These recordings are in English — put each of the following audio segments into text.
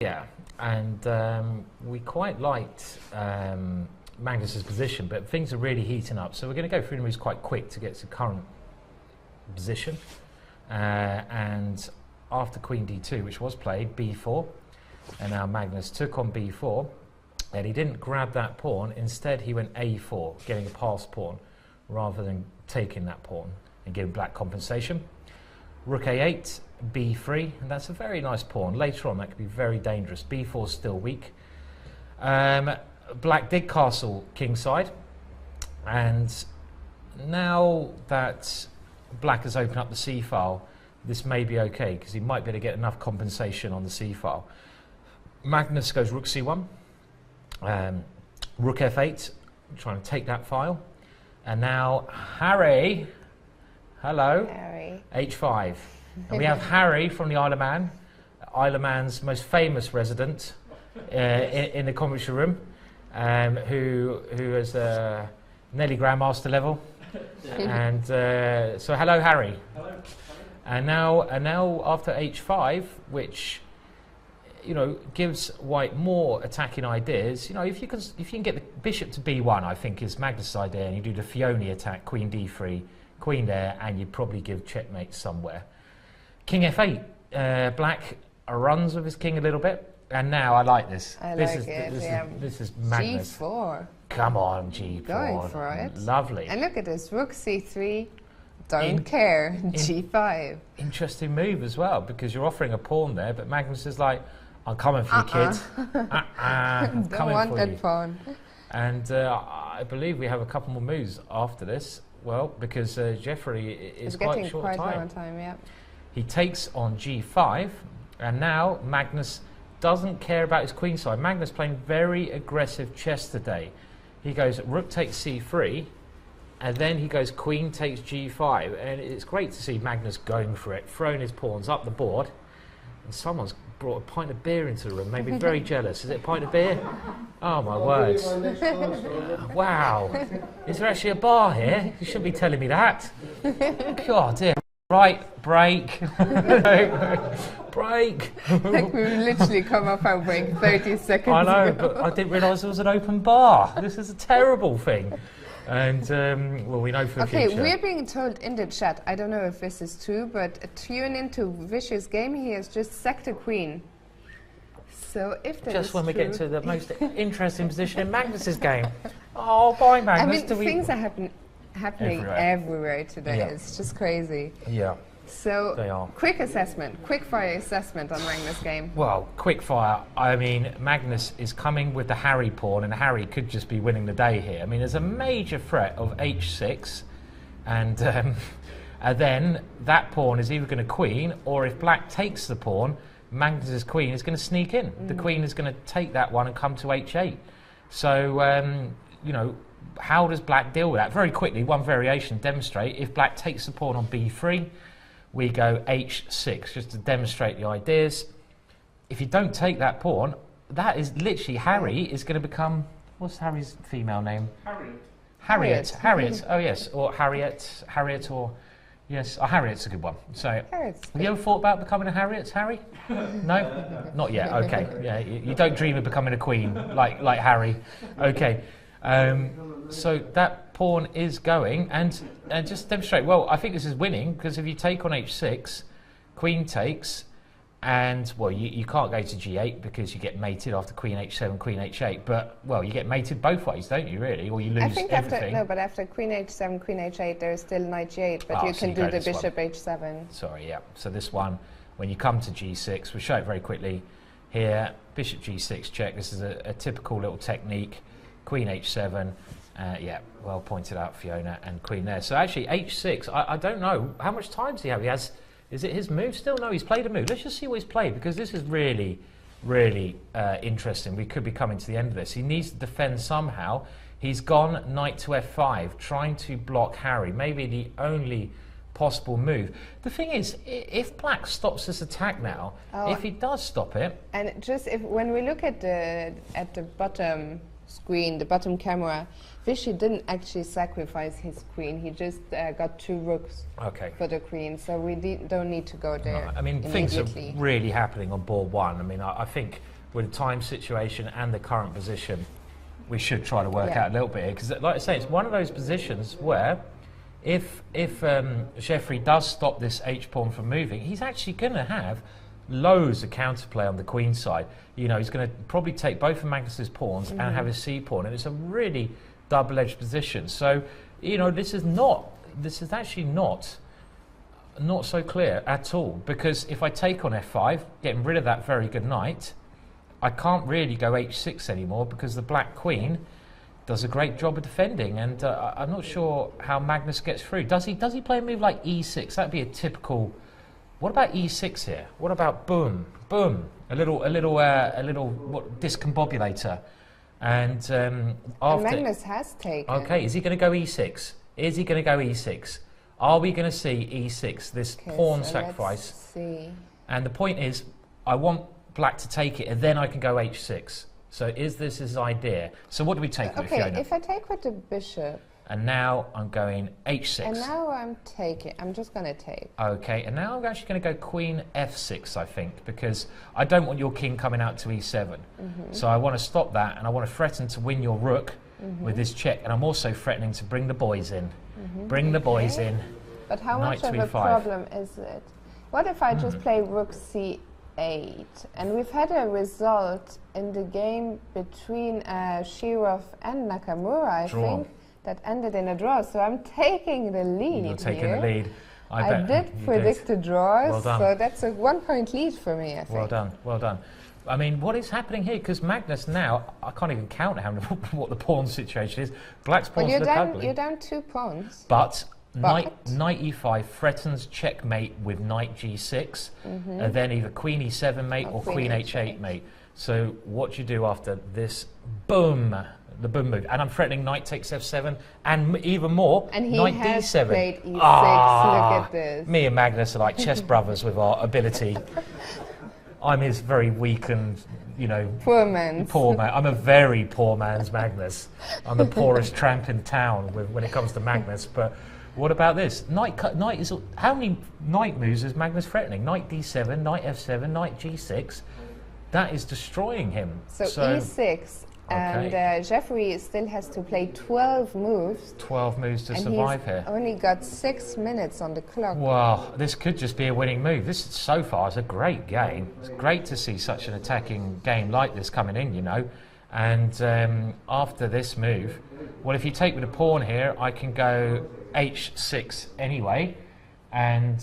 Yeah, and we quite liked Magnus's position, but things are really heating up. So we're going to go through the moves quite quick to get to current position. And after Queen D2, which was played, B4, and now Magnus took on B4, and he didn't grab that pawn. Instead, he went A4, getting a passed pawn, rather than taking that pawn and giving black compensation. Rook A8, B3, and that's a very nice pawn. Later on, that could be very dangerous. B4 is still weak. Black did castle kingside, and now that black has opened up the C file, this may be okay, because he might be able to get enough compensation on the C file. Magnus goes rook C1, rook F8, trying to take that file, and now Harry, hello, Harry. H5. And we have Harry from the Isle of Man, Isle of Man's most famous resident in the commentary room, who is nearly Grandmaster level. And so hello, Harry. Hello. And now after H5, which gives White more attacking ideas. If you can get the bishop to B1, I think is Magnus' idea, and you do the Fione attack, Queen D3, Queen there, and you probably give checkmate somewhere. King F8, black runs with his king a little bit, and now I like this. This is Magnus. G4. Come on, G4. Going for it. Lovely. And look at this, rook C3, don't care, G5. Interesting move as well, because you're offering a pawn there, but Magnus is like, I'm coming for you, kid. Don't want that pawn. And I believe we have a couple more moves after this. Well, because Jeffery is getting quite low on time, yeah. He takes on G5, and now Magnus doesn't care about his queen side. Magnus playing very aggressive chess today. He goes rook takes C3, and then he goes queen takes G5, and it's great to see Magnus going for it, throwing his pawns up the board. And someone's brought a pint of beer into the room, made me very jealous. Is it a pint of beer? Oh my words. Wow. Is there actually a bar here? You shouldn't be telling me that. God dear. Right, break. Break. Like we literally come off our break 30 seconds I know, ago. but I didn't realise there was an open bar. This is a terrible thing. And, well, we know for the future. Okay, we're being told in the chat, I don't know if this is true, but tune into Vicious Game, he has just sacked a queen. So if that just is when we true, get to the most interesting position in Magnus's game. Oh, bye, Magnus. I mean, things are happening everywhere today. Yeah. It's just crazy. Yeah. So, They are. quick fire assessment on Magnus' game. Well, quick fire. I mean, Magnus is coming with the Harry pawn, and Harry could just be winning the day here. I mean, there's a major threat of H6, and then that pawn is either going to queen, or if black takes the pawn, Magnus's queen is going to sneak in. The queen is going to take that one and come to H8. So, how does black deal with that? Very quickly, one variation, demonstrate. If black takes the pawn on B3, we go H6, just to demonstrate the ideas. If you don't take that pawn, that is literally Harry is going to become, what's Harry's female name? Harriet. Oh yes, or Harriet, or yes, Harriet's a good one. So, have you ever thought about becoming a Harriet, Harry? No, not yet. Okay, yeah, you don't dream of becoming a queen like Harry. Okay. So that pawn is going, and just demonstrate, well, I think this is winning, because if you take on H6, queen takes, and, well, you can't go to G8 because you get mated after queen H7, queen H8, but, well, you get mated both ways, don't you, really? Or you lose everything. After queen H7, queen H8, there's still knight G8, but you can do the bishop H7. Sorry, yeah. So this one, when you come to G6, we'll show it very quickly. Here, bishop G6 check. This is a typical little technique. Queen H7, yeah, well pointed out, Fiona, and queen there. So actually, H6, I don't know. How much time does he have? Is it his move still? No, he's played a move. Let's just see what he's played, because this is really, really interesting. We could be coming to the end of this. He needs to defend somehow. He's gone knight to F5, trying to block Harry. Maybe the only possible move. The thing is, if black stops this attack now, if he does stop it... And just when we look at the bottom screen, the bottom camera, Vichy didn't actually sacrifice his queen. He just got 2 rooks for the queen, so we don't need to go there. No, I mean, things are really happening on board 1. I mean, I think with the time situation and the current position, we should try to work out a little bit here, because, like I say, it's one of those positions where if Jeffery does stop this H-pawn from moving, he's actually going to have loads of counterplay on the queen side. You know, he's going to probably take both of Magnus's pawns and have his C-pawn, and it's a really double-edged position. So, you know, this is actually not so clear at all, because if I take on F5, getting rid of that very good knight, I can't really go H6 anymore, because the black queen does a great job of defending, and I'm not sure how Magnus gets through. Does he play a move like E6? That'd be a typical. What about E6 here? What about boom, boom? A little discombobulator, and after. And Magnus has taken. Okay, is he going to go E6? Is he going to go E6? Are we going to see E6? This pawn sacrifice. Let's see. And the point is, I want black to take it, and then I can go H6. So is this his idea? So what do we take with Fiona? Okay, if I take with the bishop. And now I'm going H6. And now I'm taking. I'm just going to take. Okay, and now I'm actually going to go Queen F6, I think, because I don't want your king coming out to E7. So I want to stop that, and I want to threaten to win your rook with this check, and I'm also threatening to bring the boys in. Bring the boys in. But how much of a problem is it? What if I just play Rook C8? And we've had a result in the game between Shirov and Nakamura, I think, that ended in a draw. So I'm taking the lead. You're taking the lead. I did predict the draws, so that's a 1-point lead for me, I think. Well done, well done. I mean, what is happening here? Because Magnus now, I can't even count what the pawn situation is. Black's pawns look ugly. You're down 2 pawns. But knight E5 threatens checkmate with knight G6, and then either queen E7 mate or queen H8 mate. So what do you do after this? Boom! The boom move. And I'm threatening knight takes F7, and even more, and he knight has D7. Played E6. Look at this. Me and Magnus are like chess brothers with our ability. I'm his very weak and, you know... Poor man. I'm a very poor man's Magnus. I'm the poorest tramp in town when it comes to Magnus. But what about this? Knight is... How many knight moves is Magnus threatening? Knight D7, knight F7, knight G6. That is destroying him. So E6. And Jeffery still has to play 12 moves. 12 moves to survive here. Only got 6 minutes on the clock. Well, this could just be a winning move. This, so far, is a great game. It's great to see such an attacking game like this coming in, you know. And after this move, well, if you take with a pawn here, I can go H6 anyway. And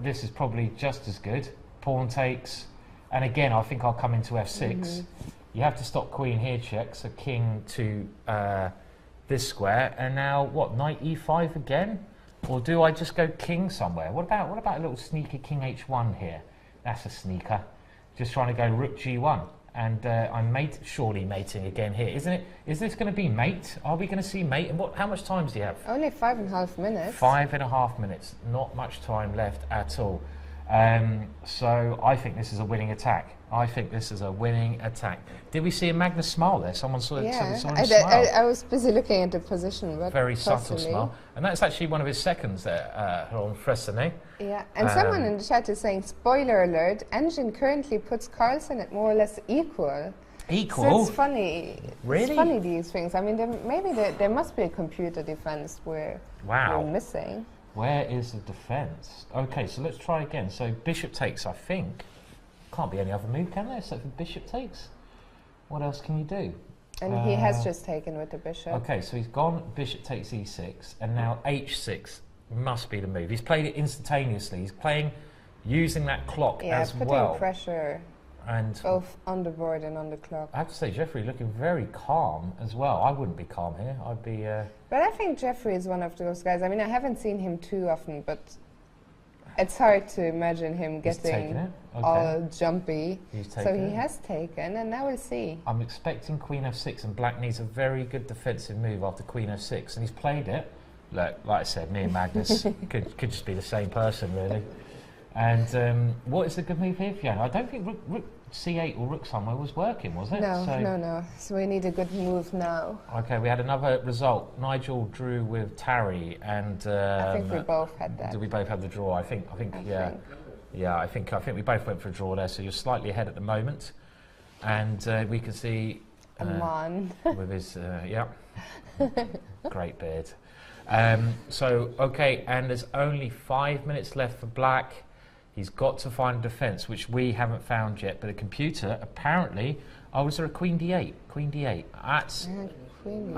this is probably just as good. Pawn takes. And again, I think I'll come into F6. You have to stop queen here check, so king to this square, and now what, knight E5 again? Or do I just go king somewhere? What about a little sneaky king H1 here? That's a sneaker. Just trying to go rook G1, and I'm surely mating again here, isn't it? Is this going to be mate? Are we going to see mate? And how much time do you have? Only 5.5 minutes. 5.5 minutes. Not much time left at all. So I think this is a winning attack. I think this is a winning attack. Did we see a Magnus smile there? Someone saw him smile. I was busy looking at the position. But very subtle smile. And that's actually one of his seconds there on Fressene. Yeah, and someone in the chat is saying, spoiler alert, Engine currently puts Carlsen at more or less equal. Equal? So it's funny. Really? It's funny, these things. I mean, maybe there must be a computer defense we're missing. Where is the defense? Okay, so let's try again. So bishop takes, I think. Can't be any other move, can there, except for bishop takes? What else can you do? And he has just taken with the bishop. Okay, so he's gone bishop takes E6, and now H6 must be the move. He's played it instantaneously. He's playing using that clock as well. Yeah, putting pressure and both on the board and on the clock. I have to say, Jeffery looking very calm as well. I wouldn't be calm here. I'd be... But I think Jeffery is one of those guys. I mean, I haven't seen him too often, but it's hard to imagine him getting all jumpy. So he has taken, and now we'll see. I'm expecting queen F6, and black needs a very good defensive move after queen F6, and he's played it. Look, like I said, me and Magnus could just be the same person, really. And what is the good move here, Fiona? I don't think c8 or rook somewhere was working, was it? No, no. So we need a good move now. Okay, we had another result. Nigel drew with Tarry, and I think we both had that. Did we both have the draw? I think yeah. Yeah, I think we both went for a draw there. So you're slightly ahead at the moment, and we can see Aman with his great beard. So okay, and there's only 5 minutes left for Black. He's got to find a defence, which we haven't found yet. But the computer apparently. Oh, was there a Queen D8? Queen D8. That's Queen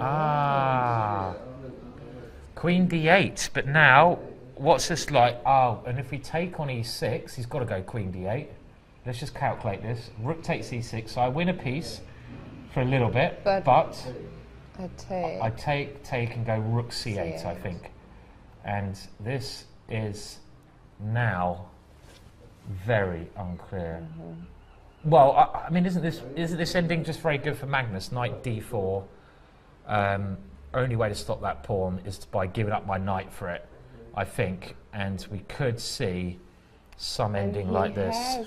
Queen D8. But now, what's this like? Oh, and if we take on E6, he's got to go Queen D8. Let's just calculate this. Rook takes E6, so I win a piece for a little bit. But I take and go Rook C8, I think. And this is now very unclear. Well, I mean, isn't this ending just very good for Magnus? Knight D4. Only way to stop that pawn is by giving up my knight for it, I think. And we could see some ending like this.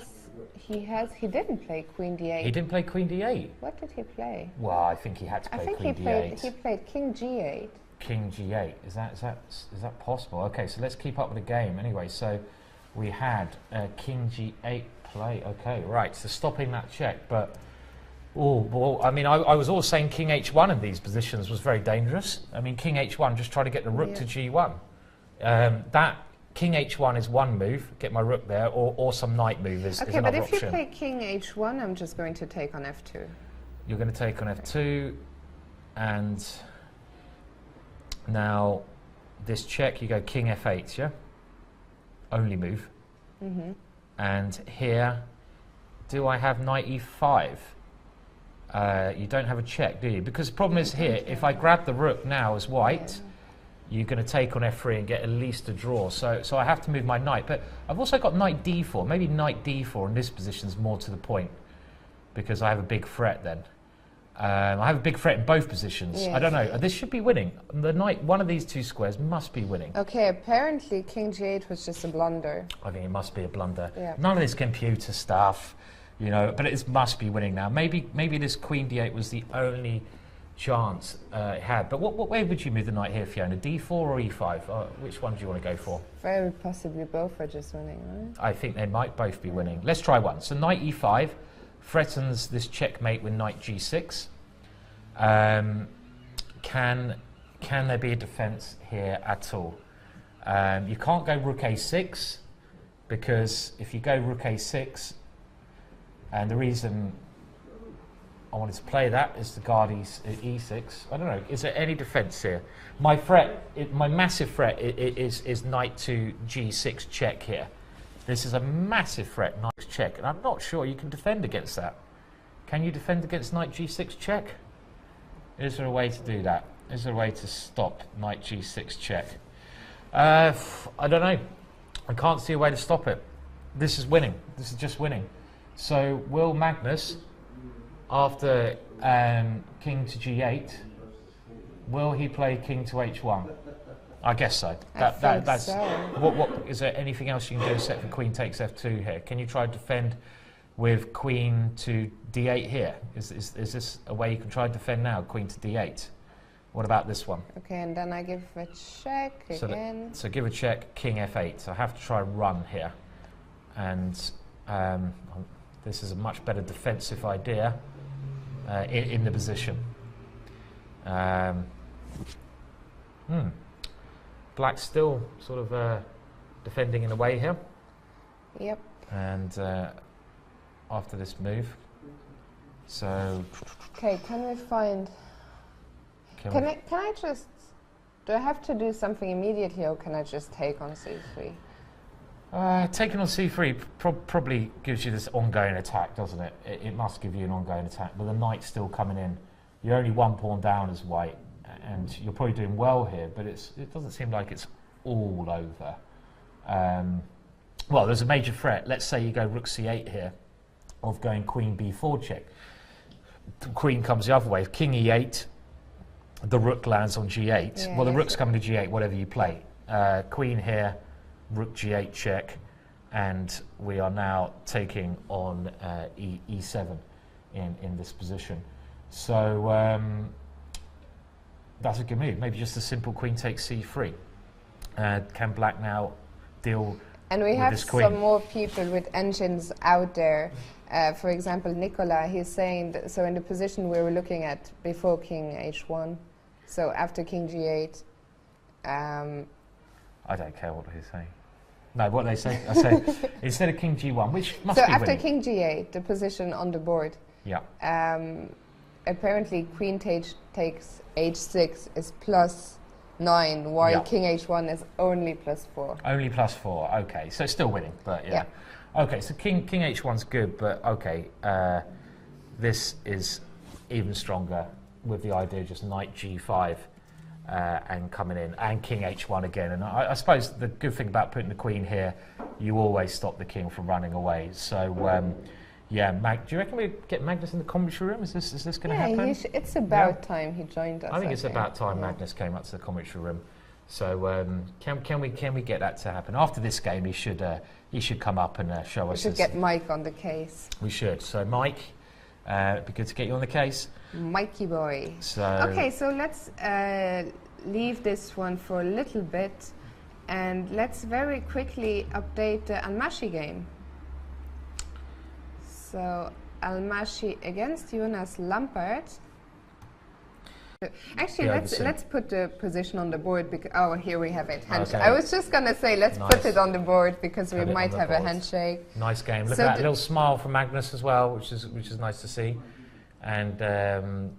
He didn't play Queen D8. He didn't play Queen D8. What did he play? Well, I think he had to play Queen D8. He played King G8. King G8. Is that possible? Okay, so let's keep up with the game. Anyway, so we had King G8 play. Okay, right. So stopping that check, but well, I mean, I was always saying King H1 in these positions was very dangerous. I mean, King H1 just try to get the rook to G1. That King H1 is one move, get my rook there, or some knight move is another option. Okay, but if you play King H1, I'm just going to take on F2. You're going to take on F2, and now this check, you go King F8, yeah? Only move. And here, do I have Knight E5? You don't have a check, do you? Because the problem is here, if I grab the rook now as white, you're going to take on F3 and get at least a draw. So I have to move my knight. But I've also got Knight D4. Maybe Knight D4 in this position is more to the point, because I have a big threat then. I have a big threat in both positions. Yes. I don't know. This should be winning. The knight, one of these two squares must be winning. Okay, apparently King G8 was just a blunder. I think it must be a blunder. Yeah. None of this computer stuff, you know, but it must be winning now. Maybe this Queen D8 was the only chance it had. But what way would you move the knight here, Fiona? D4 or E5? Which one do you want to go for? Very possibly both are just winning, right? I think they might both be winning. Let's try one. So Knight E5 threatens this checkmate with Knight G6. Can there be a defense here at all? You can't go Rook A6, because if you go Rook A6, and the reason I wanted to play that is to guard E6. I don't know. Is there any defense here? My massive threat is Knight to G6 check here. This is a massive threat, Knight check, and I'm not sure you can defend against that. Can you defend against Knight G6 check? Is there a way to do that? Is there a way to stop Knight G6 check? I don't know. I can't see a way to stop it. This is winning. This is just winning. So will Magnus, after King to G8, will he play King to H1? I guess so. That's so. What is there anything else you can do except for Queen takes F2 here? Can you try to defend with Queen to D8 here? Is this a way you can try to defend now? Queen to D8. What about this one? Okay, and then I give a check again. So give a check, King F8. So I have to try run here, and this is a much better defensive idea in the position. Black's still sort of defending in a way here. Yep. And after this move, so. Okay, can we find? Can I just? Do I have to do something immediately, or can I just take on C3? Taking on C3 probably gives you this ongoing attack, doesn't it? It must give you an ongoing attack, but the knight's still coming in. You're only one pawn down as white, and you're probably doing well here, but it doesn't seem like it's all over. Well, there's a major threat. Let's say you go Rook C8 here, of going Queen B4 check. The Queen comes the other way. King E8, the Rook lands on G8. Yeah, well, the Rook's coming to G8, whatever you play. Queen here, Rook G8 check, and we are now taking on E7 in this position. So that's a good move. Maybe just a simple queen takes c3. Can black now deal and we with have this queen? Some more people with engines out there. For example, Nicola, he's saying that, so in the position we were looking at before king h1, so after king g8. I don't care what he's saying. No, what they say, I say instead of king g1, which must so be after winning. king g8, the position on the board. Yeah. Apparently, queen takes h6 is +9, while king h1 is only +4. Only +4. Okay, so it's still winning, but yeah. Okay, so king h1's good, but okay, this is even stronger with the idea of just knight g5 and coming in, and king h1 again. And I suppose the good thing about putting the queen here, you always stop the king from running away. So yeah, do you reckon we get Magnus in the commentary room? Is this going to happen? It's about time he joined us. I think it's about time Magnus came up to the commentary room. So can we get that to happen after this game? He should come up and show us. We should get Mike on the case. We should. So Mike, it'd be good to get you on the case. Mikey boy. So okay, so let's leave this one for a little bit, and let's very quickly update the Almashi game. So Almashi against Jonas Lampert. Actually, let's put the position on the board because here we have it. Okay. I was just gonna say let's put it on the board because we might have a handshake. Nice game. Look at that little smile from Magnus as well, which is nice to see. And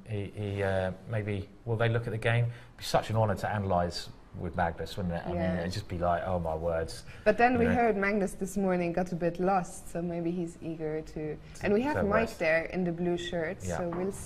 he maybe will they look at the game? It'd be such an honour to analyse with Magnus, wouldn't it? I mean, it'd just be like, oh my words. But then we heard Magnus this morning got a bit lost, so maybe he's eager to. And we have Mike there in the blue shirt, so we'll see.